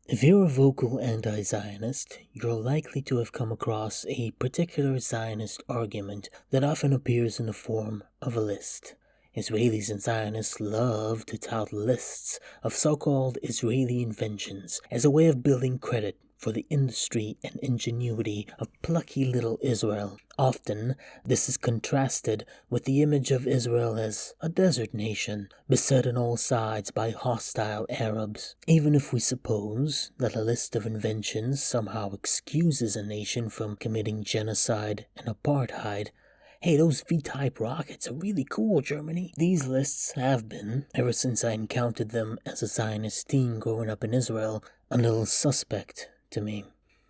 If you're a vocal anti-Zionist, you're likely to have come across a particular Zionist argument that often appears in the form of a list. Israelis and Zionists love to tout lists of so-called Israeli inventions as a way of building credit for the industry and ingenuity of plucky little Israel. Often, this is contrasted with the image of Israel as a desert nation, beset on all sides by hostile Arabs. Even if we suppose that a list of inventions somehow excuses a nation from committing genocide and apartheid, hey, those V-type rockets are really cool, Germany. These lists have been, ever since I encountered them as a Zionist teen growing up in Israel, a little suspect to me.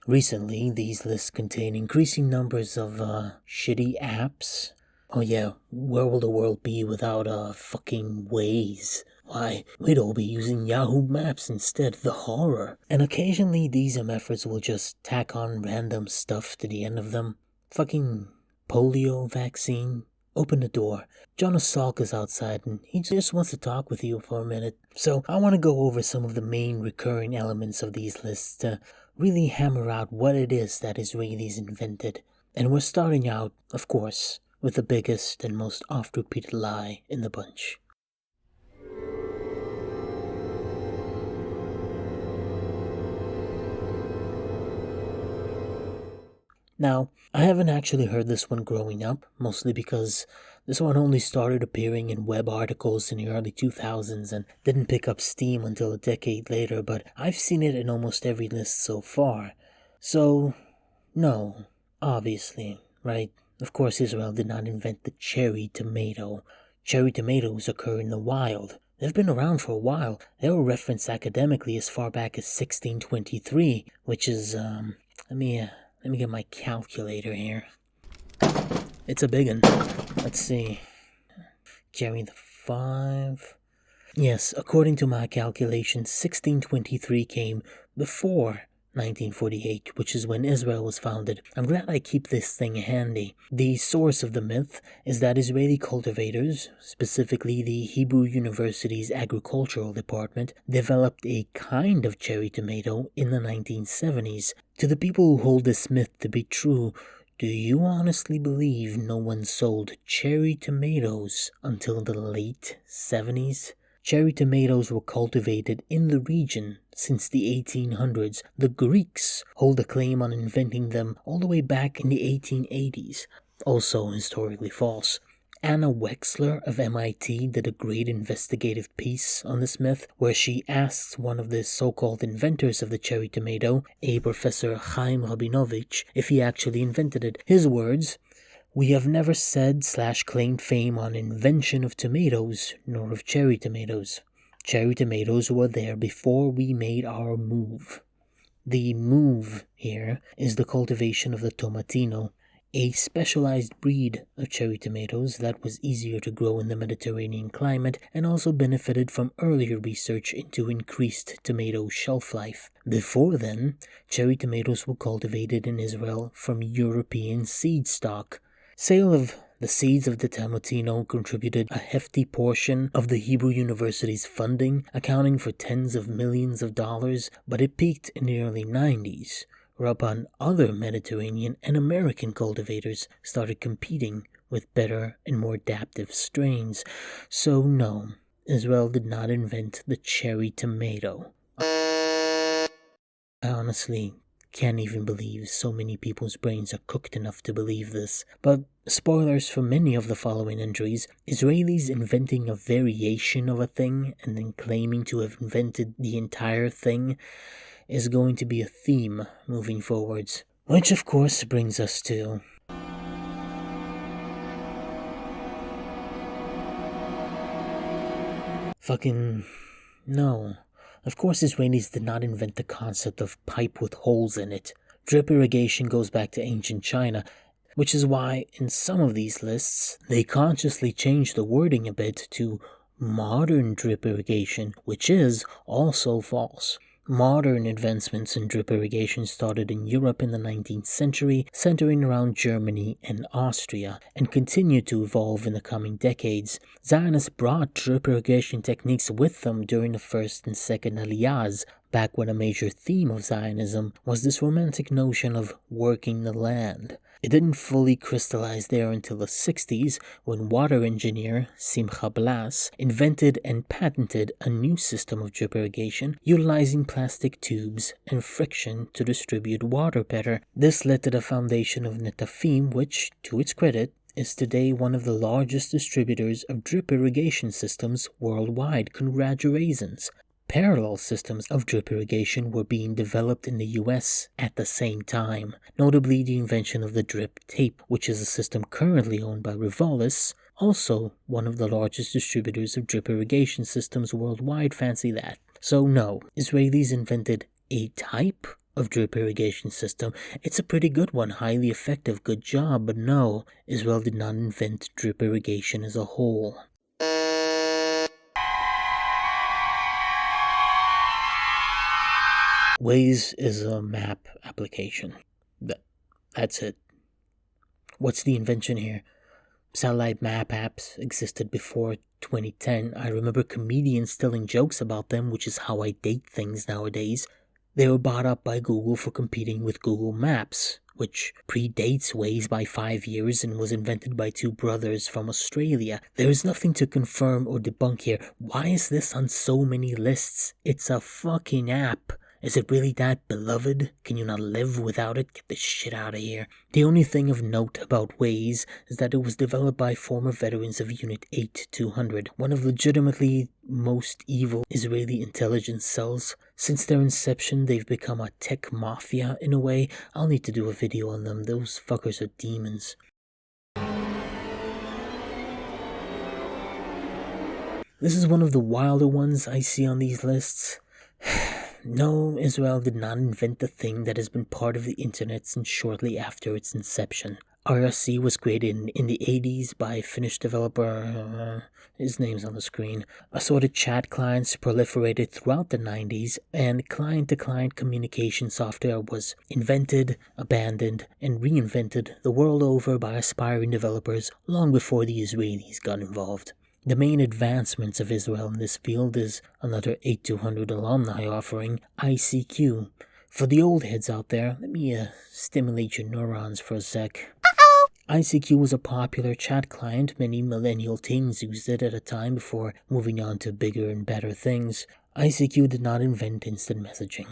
Recently, these lists contain increasing numbers of, shitty apps. Oh yeah, where will the world be without, fucking Waze? Why, we'd all be using Yahoo Maps instead, the horror. And occasionally these efforts will just tack on random stuff to the end of them. Fucking polio vaccine. Open the door. Jonas Salk is outside and he just wants to talk with you for a minute. So I want to go over some of the main recurring elements of these lists to really hammer out what it is that Israelis invented. And we're starting out, of course, with the biggest and most oft-repeated lie in the bunch. Now, I haven't actually heard this one growing up, mostly because this one only started appearing in web articles in the early 2000s and didn't pick up steam until a decade later, but I've seen it in almost every list so far. So, no, obviously, right? Of course Israel did not invent the cherry tomato. Cherry tomatoes occur in the wild. They've been around for a while. They were referenced academically as far back as 1623, which is, let me get my calculator here. It's a big one. Let's see. Carry the 5. Yes, according to my calculations, 1623 came before 1948, which is when Israel was founded. I'm glad I keep this thing handy. The source of the myth is that Israeli cultivators, specifically the Hebrew University's agricultural department, developed a kind of cherry tomato in the 1970s. To the people who hold this myth to be true, do you honestly believe no one sold cherry tomatoes until the late 70s? Cherry tomatoes were cultivated in the region since the 1800s. The Greeks hold a claim on inventing them all the way back in the 1880s. Also historically false. Anna Wexler of MIT did a great investigative piece on this myth where she asks one of the so-called inventors of the cherry tomato, a Professor Chaim Rabinovich, if he actually invented it. His words: "We have never said/claimed fame on invention of tomatoes, nor of cherry tomatoes. Cherry tomatoes were there before we made our move." The move here is the cultivation of the tomatino, a specialized breed of cherry tomatoes that was easier to grow in the Mediterranean climate and also benefited from earlier research into increased tomato shelf life. Before then, cherry tomatoes were cultivated in Israel from European seed stock. Sale of the seeds of the tomatino contributed a hefty portion of the Hebrew University's funding, accounting for tens of millions of dollars, but it peaked in the early 90s, whereupon other Mediterranean and American cultivators started competing with better and more adaptive strains. So no, Israel did not invent the cherry tomato. I honestly can't even believe so many people's brains are cooked enough to believe this. But spoilers for many of the following entries: Israelis inventing a variation of a thing and then claiming to have invented the entire thing is going to be a theme moving forwards. Which of course brings us to fucking no. Of course Israelis did not invent the concept of pipe with holes in it. Drip irrigation goes back to ancient China, which is why in some of these lists they consciously change the wording a bit to modern drip irrigation, which is also false. Modern advancements in drip irrigation started in Europe in the 19th century, centering around Germany and Austria, and continued to evolve in the coming decades. Zionists brought drip irrigation techniques with them during the first and second Aliyahs, back when a major theme of Zionism was this romantic notion of working the land. It didn't fully crystallize there until the 60s when water engineer Simcha Blas invented and patented a new system of drip irrigation utilizing plastic tubes and friction to distribute water better. This led to the foundation of Netafim, which, to its credit, is today one of the largest distributors of drip irrigation systems worldwide. Congratulations! Parallel systems of drip irrigation were being developed in the US at the same time, notably the invention of the drip tape, which is a system currently owned by Rivalis, also one of the largest distributors of drip irrigation systems worldwide. Fancy that. So no, Israelis invented a type of drip irrigation system. It's a pretty good one, highly effective, good job, but no, Israel did not invent drip irrigation as a whole. Waze is a map application. That's it. What's the invention here? Satellite map apps existed before 2010. I remember comedians telling jokes about them, which is how I date things nowadays. They were bought up by Google for competing with Google Maps, which predates Waze by 5 years and was invented by two brothers from Australia. There is nothing to confirm or debunk here. Why is this on so many lists? It's a fucking app. Is it really that beloved? Can you not live without it? Get this shit out of here. The only thing of note about Waze is that it was developed by former veterans of Unit 8200, one of legitimately most evil Israeli intelligence cells. Since their inception, they've become a tech mafia in a way. I'll need to do a video on them. Those fuckers are demons. This is one of the wilder ones I see on these lists. No, Israel did not invent the thing that has been part of the internet since shortly after its inception. IRC was created in the 80s by Finnish developer, his name's on the screen. Assorted chat clients proliferated throughout the 90s, and client-to-client communication software was invented, abandoned, and reinvented the world over by aspiring developers long before the Israelis got involved. The main advancements of Israel in this field is another 8200 alumni offering, ICQ. For the old heads out there, let me stimulate your neurons for a sec. ICQ was a popular chat client. Many millennial teens used it at a time before moving on to bigger and better things. ICQ did not invent instant messaging.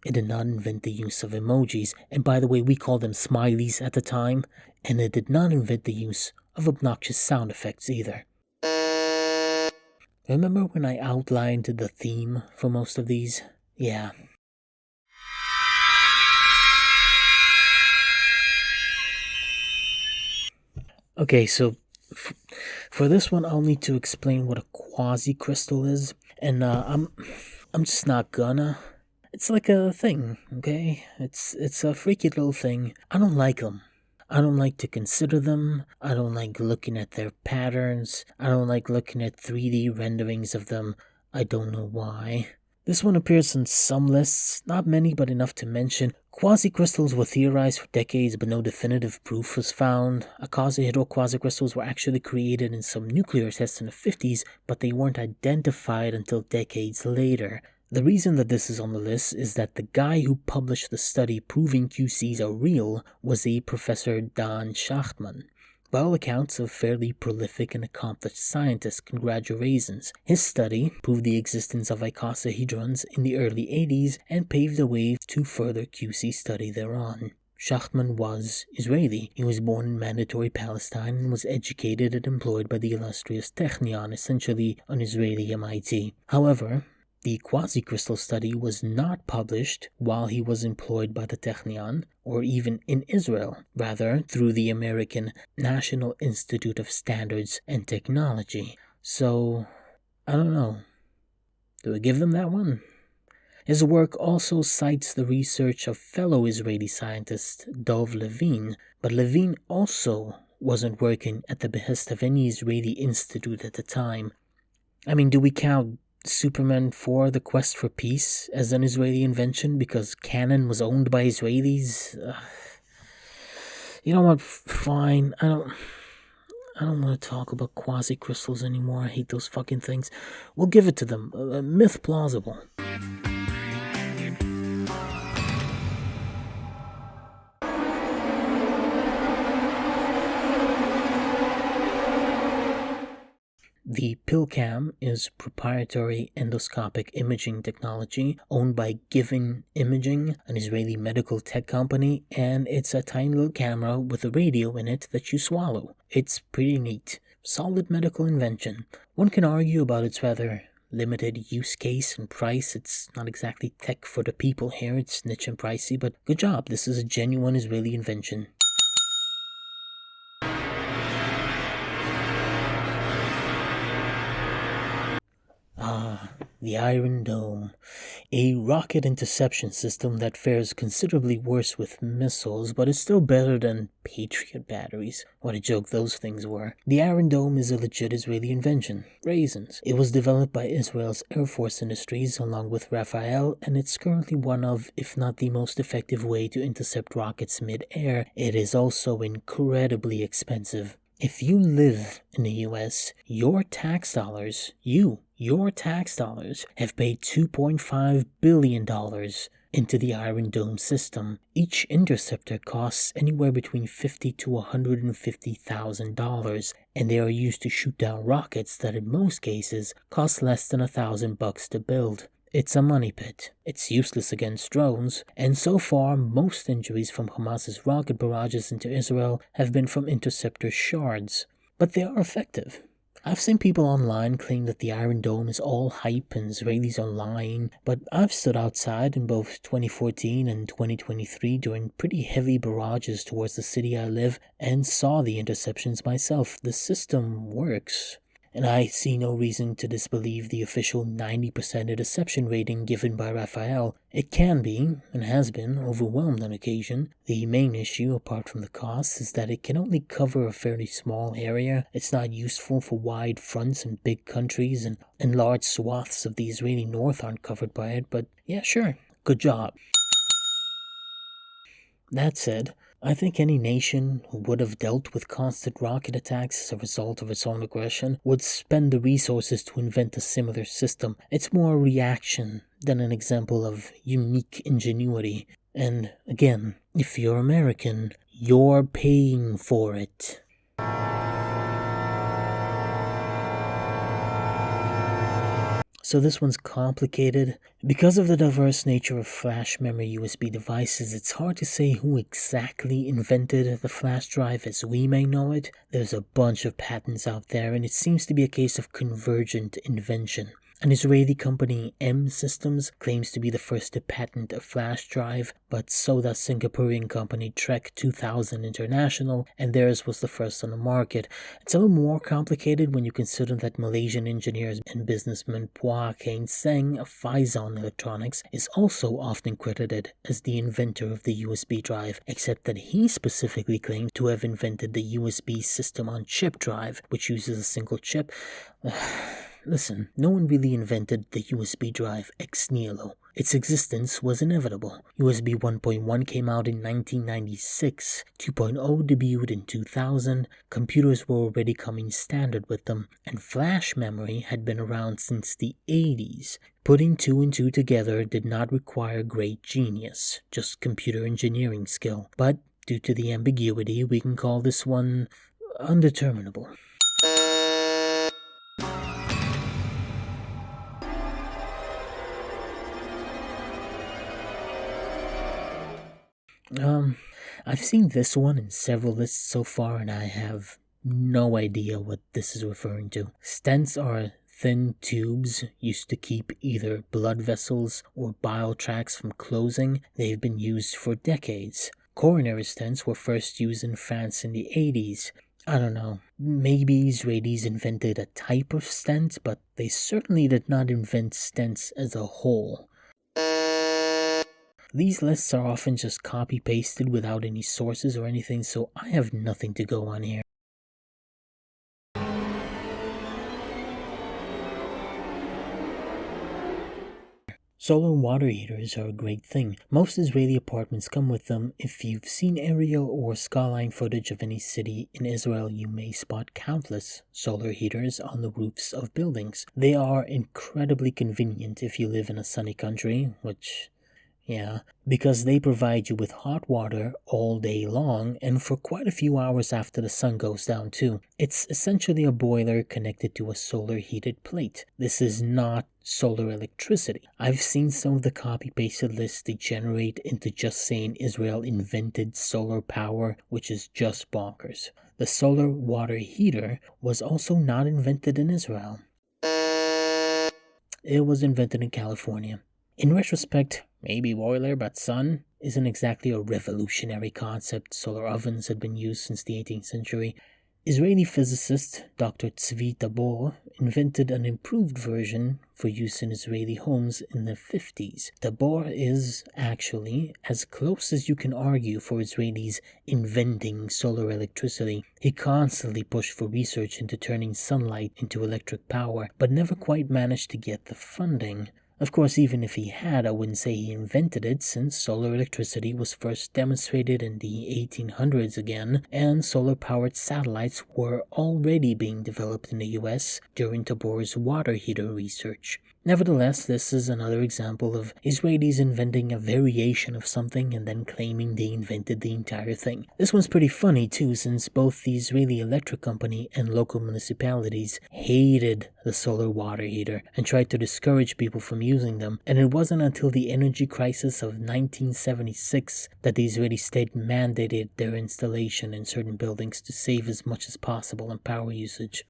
It did not invent the use of emojis, and by the way, we called them smileys at the time, and it did not invent the use of obnoxious sound effects either. Remember when I outlined the theme for most of these? Yeah. Okay, so for this one, I'll need to explain what a quasi-crystal is, and I'm just not gonna. It's like a thing, okay? It's a freaky little thing. I don't like them. I don't like to consider them. I don't like looking at their patterns. I don't like looking at 3D renderings of them. I don't know why. This one appears in some lists, not many but enough to mention. Quasi-crystals were theorized for decades but no definitive proof was found. Icosahedral quasi-crystals were actually created in some nuclear tests in the 50s, but they weren't identified until decades later. The reason that this is on the list is that the guy who published the study proving QCs are real was a Professor Don Schachtman. By all accounts, a fairly prolific and accomplished scientist. Congratulations. His study proved the existence of icosahedrons in the early 80s and paved the way to further QC study thereon. Schachtman was Israeli. He was born in Mandatory Palestine and was educated and employed by the illustrious Technion, essentially an Israeli MIT. However, the quasi-crystal study was not published while he was employed by the Technion, or even in Israel, rather through the American National Institute of Standards and Technology. So, I don't know. Do I give them that one? His work also cites the research of fellow Israeli scientist Dov Levine, but Levine also wasn't working at the behest of any Israeli institute at the time. I mean, do we count Superman 4, The Quest for Peace, as an Israeli invention because Canon was owned by Israelis? You know what? Fine. I don't want to talk about quasi-crystals anymore. I hate those fucking things. We'll give it to them. Myth plausible. PillCam is proprietary endoscopic imaging technology owned by Given Imaging, an Israeli medical tech company, and it's a tiny little camera with a radio in it that you swallow. It's pretty neat. Solid medical invention. One can argue about its rather limited use case and price. It's not exactly tech for the people here, it's niche and pricey, but good job, this is a genuine Israeli invention. The Iron Dome, a rocket interception system that fares considerably worse with missiles, but is still better than Patriot batteries. What a joke those things were. The Iron Dome is a legit Israeli invention. Raisins. It was developed by Israel's Air Force Industries along with Rafael, and it's currently one of, if not the most effective way to intercept rockets mid-air. It is also incredibly expensive. If you live in the US, your tax dollars have paid $2.5 billion into the Iron Dome system. Each interceptor costs anywhere between $50,000 to $150,000, and they are used to shoot down rockets that in most cases cost less than $1,000 to build. It's a money pit. It's useless against drones, and so far most injuries from Hamas's rocket barrages into Israel have been from interceptor shards. But they are effective. I've seen people online claim that the Iron Dome is all hype and Israelis are lying, but I've stood outside in both 2014 and 2023 during pretty heavy barrages towards the city I live and saw the interceptions myself. The system works. And I see no reason to disbelieve the official 90% interception rating given by Rafael. It can be, and has been, overwhelmed on occasion. The main issue, apart from the cost, is that it can only cover a fairly small area. It's not useful for wide fronts in big countries, and large swaths of the Israeli north aren't covered by it, but yeah, sure, good job. That said, I think any nation who would have dealt with constant rocket attacks as a result of its own aggression would spend the resources to invent a similar system. It's more a reaction than an example of unique ingenuity. And again, if you're American, you're paying for it. So this one's complicated. Because of the diverse nature of flash memory USB devices, it's hard to say who exactly invented the flash drive as we may know it. There's a bunch of patents out there, and it seems to be a case of convergent invention. An Israeli company, M Systems, claims to be the first to patent a flash drive, but so does Singaporean company Trek 2000 International, and theirs was the first on the market. It's a little more complicated when you consider that Malaysian engineer and businessman Puah Keng Seng of Phison Electronics is also often credited as the inventor of the USB drive, except that he specifically claimed to have invented the USB system-on-chip drive, which uses a single chip. Listen, no one really invented the USB drive ex nihilo. Its existence was inevitable. USB 1.1 came out in 1996, 2.0 debuted in 2000, computers were already coming standard with them, and flash memory had been around since the 80s. Putting two and two together did not require great genius, just computer engineering skill. But due to the ambiguity, we can call this one undeterminable. I've seen this one in several lists so far, and I have no idea what this is referring to. Stents are thin tubes used to keep either blood vessels or bile tracts from closing. They've been used for decades. Coronary stents were first used in France in the 80s. I don't know, maybe Israelis invented a type of stent, but they certainly did not invent stents as a whole. These lists are often just copy-pasted without any sources or anything, so I have nothing to go on here. Solar water heaters are a great thing. Most Israeli apartments come with them. If you've seen aerial or skyline footage of any city in Israel, you may spot countless solar heaters on the roofs of buildings. They are incredibly convenient if you live in a sunny country, which Yeah, because they provide you with hot water all day long and for quite a few hours after the sun goes down, too. It's essentially a boiler connected to a solar heated plate. This is not solar electricity. I've seen some of the copy pasted lists degenerate into just saying Israel invented solar power, which is just bonkers. The solar water heater was also not invented in Israel. It was invented in California. In retrospect, maybe boiler, but sun isn't exactly a revolutionary concept. Solar ovens had been used since the 18th century. Israeli physicist Dr. Tzvi Tabor invented an improved version for use in Israeli homes in the 50s. Tabor is actually as close as you can argue for Israelis inventing solar electricity. He constantly pushed for research into turning sunlight into electric power, but never quite managed to get the funding. Of course, even if he had, I wouldn't say he invented it, since solar electricity was first demonstrated in the 1800s again, and solar-powered satellites were already being developed in the US during Tabor's water heater research. Nevertheless, this is another example of Israelis inventing a variation of something and then claiming they invented the entire thing. This one's pretty funny too, since both the Israeli Electric Company and local municipalities hated the solar water heater and tried to discourage people from using them, and it wasn't until the energy crisis of 1976 that the Israeli state mandated their installation in certain buildings to save as much as possible on power usage.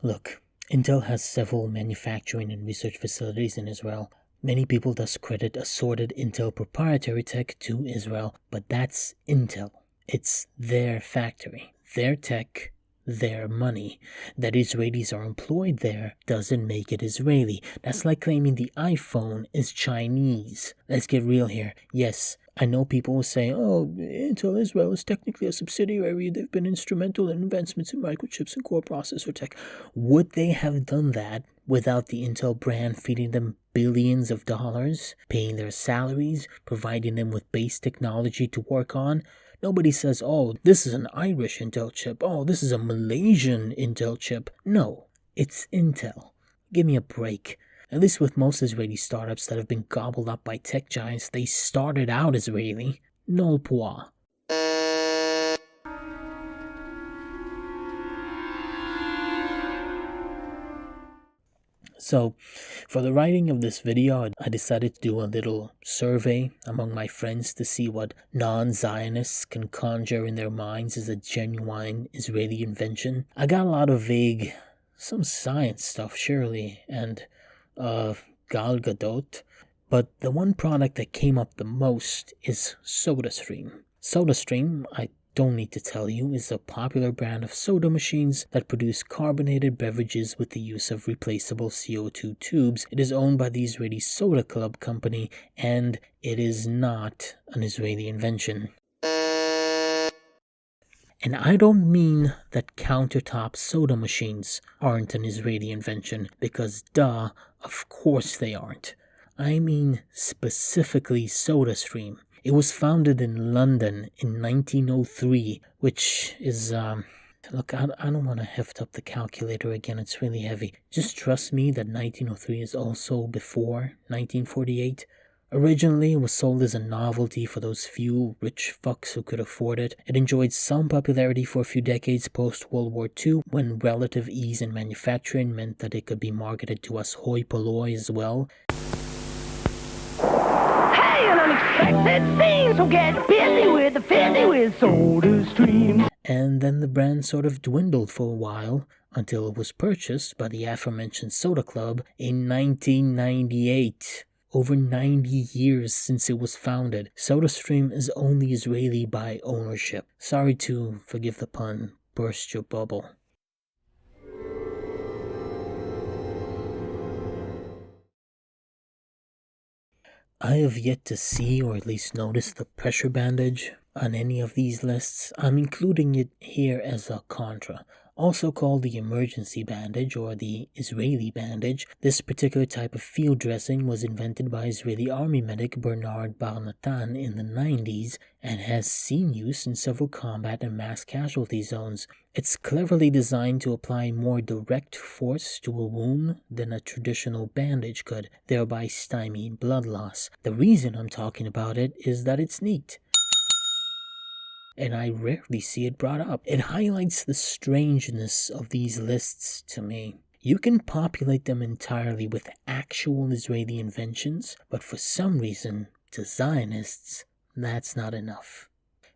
Look, Intel has several manufacturing and research facilities in Israel. Many people thus credit assorted Intel proprietary tech to Israel, but that's Intel. It's their factory, their tech, their money. That Israelis are employed there doesn't make it Israeli. That's like claiming the iPhone is Chinese. Let's get real here. Yes, I know people will say, oh, Intel Israel is technically a subsidiary. They've been instrumental in advancements in microchips and core processor tech. Would they have done that without the Intel brand feeding them billions of dollars, paying their salaries, providing them with base technology to work on? Nobody says, oh, this is an Irish Intel chip. Oh, this is a Malaysian Intel chip. No, it's Intel. Give me a break. At least with most Israeli startups that have been gobbled up by tech giants, they started out Israeli. Nol pois. So, for the writing of this video, I decided to do a little survey among my friends to see what non-Zionists can conjure in their minds as a genuine Israeli invention. I got a lot of vague, some science stuff surely, and Gal Gadot, but the one product that came up the most is SodaStream. SodaStream, I don't need to tell you, is a popular brand of soda machines that produce carbonated beverages with the use of replaceable CO2 tubes. It is owned by the Israeli Soda Club company, and it is not an Israeli invention. And I don't mean that countertop soda machines aren't an Israeli invention, because duh, of course they aren't. I mean specifically SodaStream. It was founded in London in 1903, which is, look, I don't want to heft up the calculator again, it's really heavy. Just trust me that 1903 is also before 1948. Originally, it was sold as a novelty for those few rich fucks who could afford it. It enjoyed some popularity for a few decades post-World War II, when relative ease in manufacturing meant that it could be marketed to us hoi polloi as well. Hey, an unexpected scene, so get busy with the fizzy with SodaStream. And then the brand sort of dwindled for a while, until it was purchased by the aforementioned Soda Club in 1998. Over 90 years since it was founded, SodaStream is only Israeli by ownership. Sorry to, forgive the pun, burst your bubble. I have yet to see or at least notice the pressure bandage on any of these lists. I'm including it here as a contra. Also called the emergency bandage or the Israeli bandage, this particular type of field dressing was invented by Israeli army medic Bernard Bar-Natan in the 90s and has seen use in several combat and mass casualty zones. It's cleverly designed to apply more direct force to a wound than a traditional bandage could, thereby stymieing blood loss. The reason I'm talking about it is that it's neat, and I rarely see it brought up. It highlights the strangeness of these lists to me. You can populate them entirely with actual Israeli inventions, but for some reason, to Zionists, that's not enough.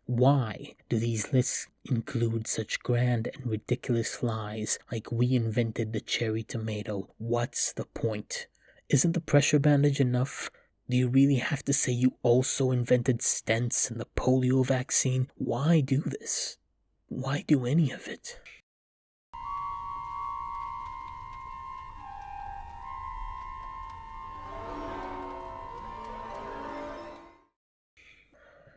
Why do these lists include such grand and ridiculous lies like we invented the cherry tomato? What's the point? Isn't the pressure bandage enough? Do you really have to say you also invented stents and the polio vaccine? Why do this? Why do any of it?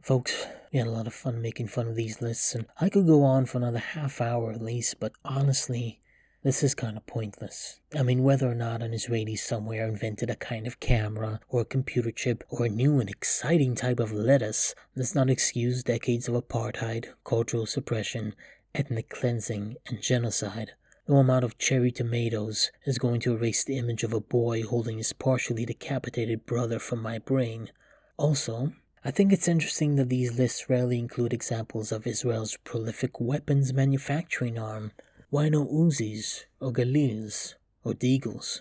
Folks, we had a lot of fun making fun of these lists, and I could go on for another half hour at least, but honestly, this is kind of pointless. I mean, whether or not an Israeli somewhere invented a kind of camera, or a computer chip, or a new and exciting type of lettuce does not excuse decades of apartheid, cultural suppression, ethnic cleansing, and genocide. No amount of cherry tomatoes is going to erase the image of a boy holding his partially decapitated brother from my brain. Also, I think it's interesting that these lists rarely include examples of Israel's prolific weapons manufacturing arm. Why no Uzis, or Galils, or Deagles?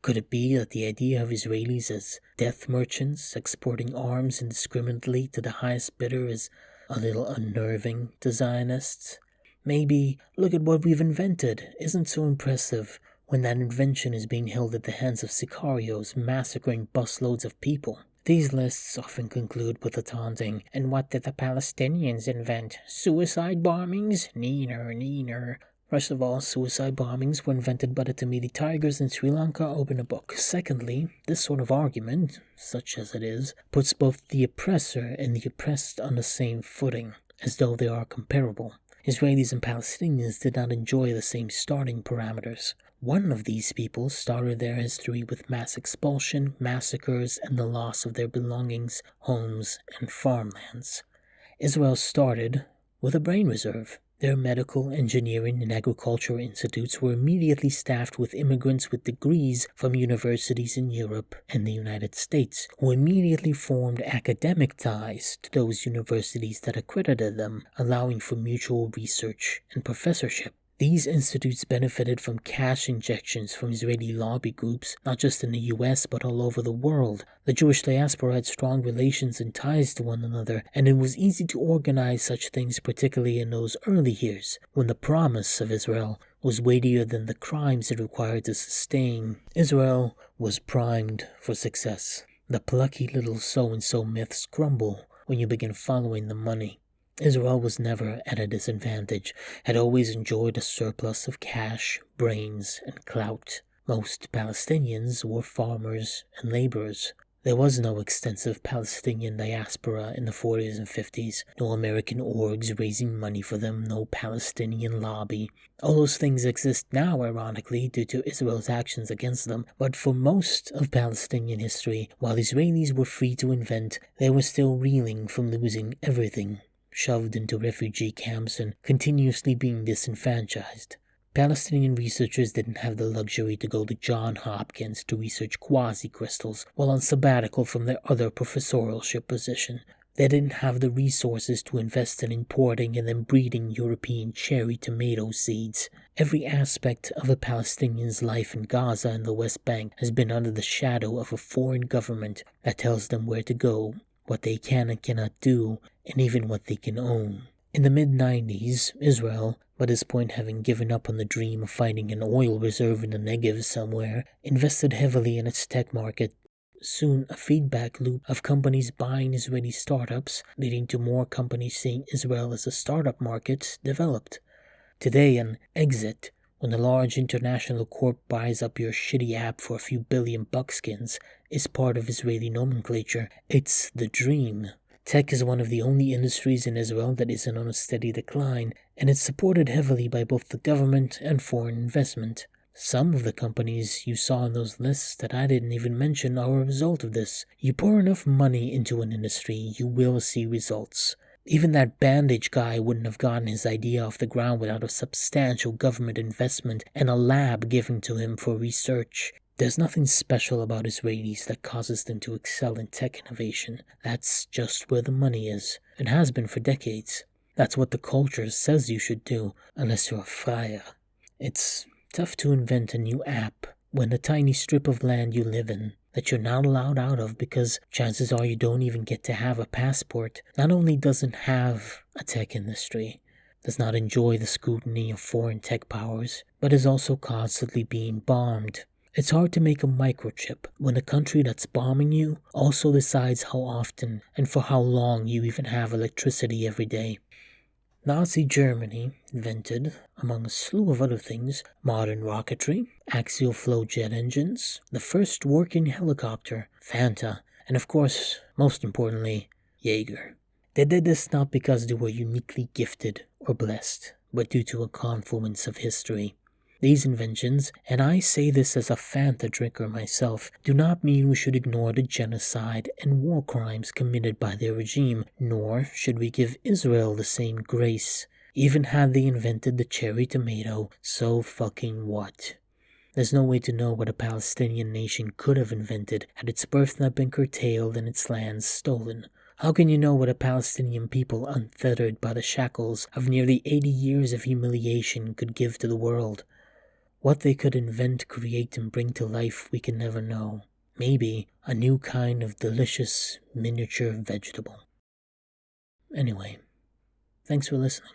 Could it be that the idea of Israelis as death merchants exporting arms indiscriminately to the highest bidder is a little unnerving to Zionists? Maybe, look at what we've invented isn't so impressive when that invention is being held at the hands of sicarios massacring busloads of people. These lists often conclude with the taunting, "And what did the Palestinians invent? Suicide bombings? Neener, neener." First of all, suicide bombings were invented by the Tamili Tigers in Sri Lanka. Open a book. Secondly, this sort of argument, such as it is, puts both the oppressor and the oppressed on the same footing, as though they are comparable. Israelis and Palestinians did not enjoy the same starting parameters. One of these people started their history with mass expulsion, massacres, and the loss of their belongings, homes, and farmlands. Israel started with a brain reserve. Their medical, engineering, and agricultural institutes were immediately staffed with immigrants with degrees from universities in Europe and the United States, who immediately formed academic ties to those universities that accredited them, allowing for mutual research and professorship. These institutes benefited from cash injections from Israeli lobby groups, not just in the US but all over the world. The Jewish diaspora had strong relations and ties to one another, and it was easy to organize such things, particularly in those early years, when the promise of Israel was weightier than the crimes it required to sustain. Israel was primed for success. The plucky little so-and-so myths crumble when you begin following the money. Israel was never at a disadvantage, had always enjoyed a surplus of cash, brains, and clout. Most Palestinians were farmers and laborers. There was no extensive Palestinian diaspora in the 40s and 50s, no American orgs raising money for them, no Palestinian lobby. All those things exist now, ironically, due to Israel's actions against them, but for most of Palestinian history, while Israelis were free to invent, they were still reeling from losing everything, shoved into refugee camps and continuously being disenfranchised. Palestinian researchers didn't have the luxury to go to Johns Hopkins to research quasi-crystals while on sabbatical from their other professorship position. They didn't have the resources to invest in importing and then breeding European cherry tomato seeds. Every aspect of a Palestinian's life in Gaza and the West Bank has been under the shadow of a foreign government that tells them where to go, what they can and cannot do, and even what they can own. In the mid-90s, Israel, by this point having given up on the dream of finding an oil reserve in the Negev somewhere, invested heavily in its tech market. Soon, a feedback loop of companies buying Israeli startups, leading to more companies seeing Israel as a startup market, developed. Today, an exit, when a large international corp buys up your shitty app for a few billion buckskins, is part of Israeli nomenclature. It's the dream. Tech is one of the only industries in Israel that isn't on a steady decline, and it's supported heavily by both the government and foreign investment. Some of the companies you saw in those lists that I didn't even mention are a result of this. You pour enough money into an industry, you will see results. Even that bandage guy wouldn't have gotten his idea off the ground without a substantial government investment and a lab given to him for research. There's nothing special about Israelis that causes them to excel in tech innovation. That's just where the money is. It has been for decades. That's what the culture says you should do, unless you're a friar. It's tough to invent a new app when the tiny strip of land you live in that you're not allowed out of because chances are you don't even get to have a passport, not only doesn't have a tech industry, does not enjoy the scrutiny of foreign tech powers, but is also constantly being bombed. It's hard to make a microchip when the country that's bombing you also decides how often and for how long you even have electricity every day. Nazi Germany invented, among a slew of other things, modern rocketry, axial flow jet engines, the first working helicopter, Fanta, and of course, most importantly, Jaeger. They did this not because they were uniquely gifted or blessed, but due to a confluence of history. These inventions, and I say this as a Fanta drinker myself, do not mean we should ignore the genocide and war crimes committed by their regime, nor should we give Israel the same grace. Even had they invented the cherry tomato, so fucking what? There's no way to know what a Palestinian nation could have invented had its birth not been curtailed and its lands stolen. How can you know what a Palestinian people unfettered by the shackles of nearly 80 years of humiliation could give to the world? What they could invent, create, and bring to life we can never know. Maybe a new kind of delicious miniature vegetable. Anyway, thanks for listening.